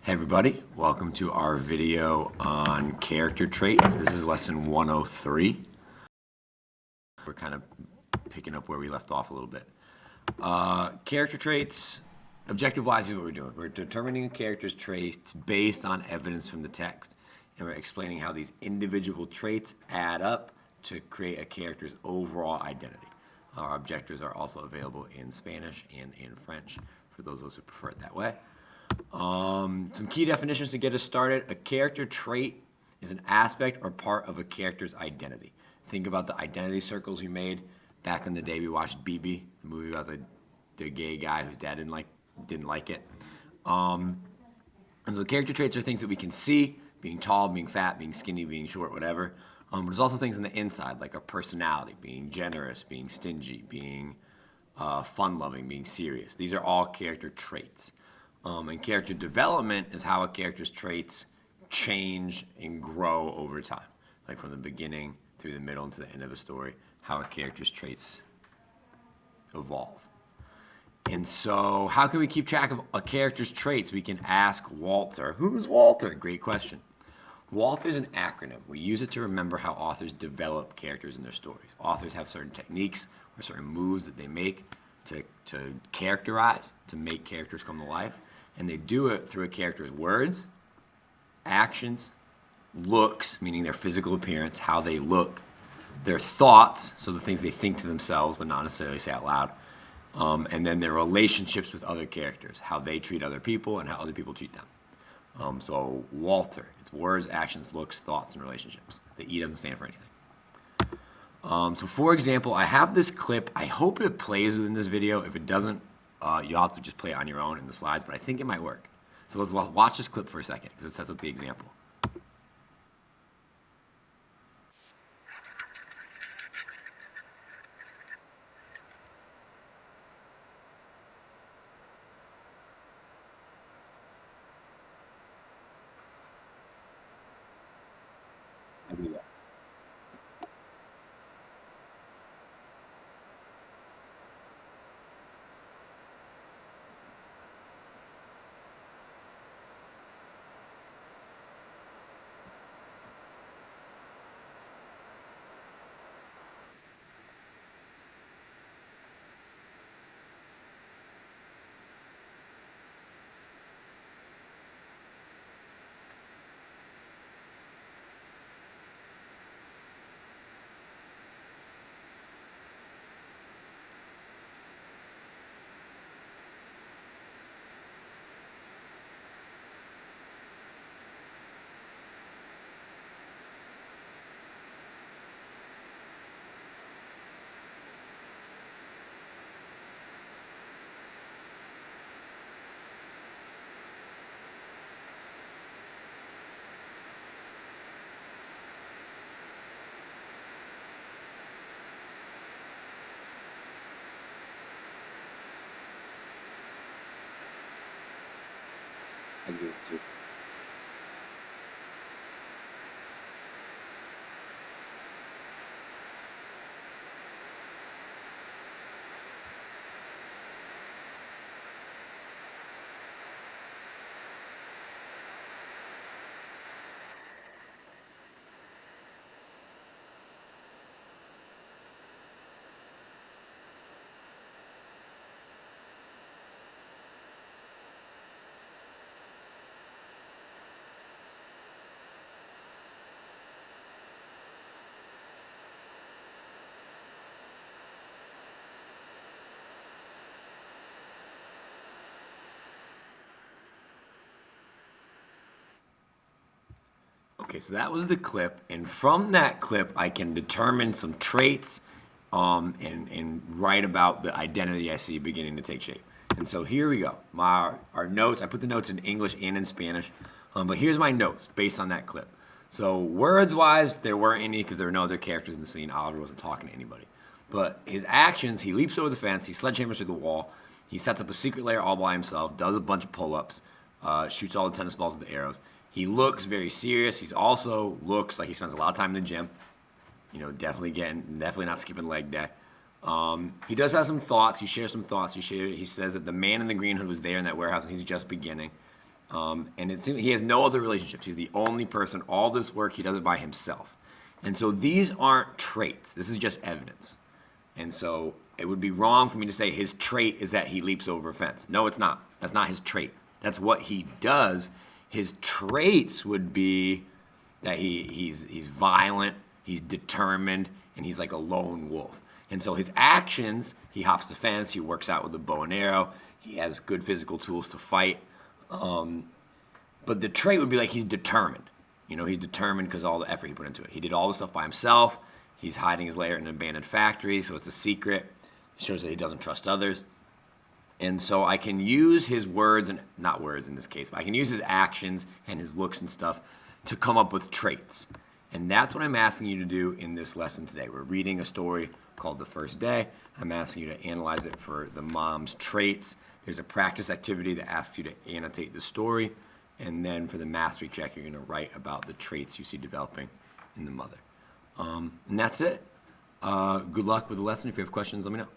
Hey everybody, welcome to our video on character traits. This is lesson 103. We're kind of picking up where we left off a little bit. Character traits, objective-wise is what we're doing. We're determining a character's traits based on evidence from the text. And we're explaining how these individual traits add up to create a character's overall identity. Our objectives are also available in Spanish and in French for those of us who prefer it that way. Some key definitions to get us started. A character trait is an aspect or part of a character's identity. Think about the identity circles we made back in the day. We watched BB, the movie about the gay guy whose dad didn't like it. And so character traits are things that we can see, being tall, being fat, being skinny, being short, whatever. But there's also things on the inside, like our personality, being generous, being stingy, being fun-loving, being serious. These are all character traits. And character development is how a character's traits change and grow over time. Like from the beginning through the middle and to the end of a story, how a character's traits evolve. And so how can we keep track of a character's traits? We can ask Walter. Who's Walter? Great question. Walter is an acronym. We use it to remember how authors develop characters in their stories. Authors have certain techniques or certain moves that they make to characterize, to make characters come to life. And they do it through a character's words, actions, looks, meaning their physical appearance, how they look, their thoughts, so the things they think to themselves but not necessarily say out loud, and then their relationships with other characters, how they treat other people and how other people treat them. So Walter, it's words, actions, looks, thoughts, and relationships. The E doesn't stand for anything. So for example, I have this clip. I hope it plays within this video. If it doesn't, you'll have to just play it on your own in the slides, but I think it might work. So let's watch this clip for a second because it sets up the example. I do that. I do that too. Okay, so that was the clip, and from that clip, I can determine some traits and write about the identity I see beginning to take shape. And so here we go. Our notes, I put the notes in English and in Spanish, but here's my notes based on that clip. So words-wise, there weren't any because there were no other characters in the scene. Oliver wasn't talking to anybody. But his actions, he leaps over the fence, he sledgehammers through the wall, he sets up a secret lair all by himself, does a bunch of pull-ups, shoots all the tennis balls with the arrows. He looks very serious. He also looks like he spends a lot of time in the gym. Definitely not skipping leg day. He does have some thoughts. He shares some thoughts. He says that the man in the green hood was there in that warehouse and he's just beginning. And he has no other relationships. He's the only person. All this work, he does it by himself. And so these aren't traits. This is just evidence. And so it would be wrong for me to say his trait is that he leaps over a fence. No, it's not. That's not his trait. That's what he does. His traits would be that he's violent, he's determined, and he's like a lone wolf. And so his actions, he hops the fence, he works out with a bow and arrow, he has good physical tools to fight. But the trait would be like he's determined. You know, he's determined because all the effort he put into it. He did all the stuff by himself. He's hiding his lair in an abandoned factory, so it's a secret. It shows that he doesn't trust others. And so I can use his words, and not words in this case, but I can use his actions and his looks and stuff to come up with traits. And that's what I'm asking you to do in this lesson today. We're reading a story called The First Day. I'm asking you to analyze it for the mom's traits. There's a practice activity that asks you to annotate the story. And then for the mastery check, you're going to write about the traits you see developing in the mother. And that's it. Good luck with the lesson. If you have questions, let me know.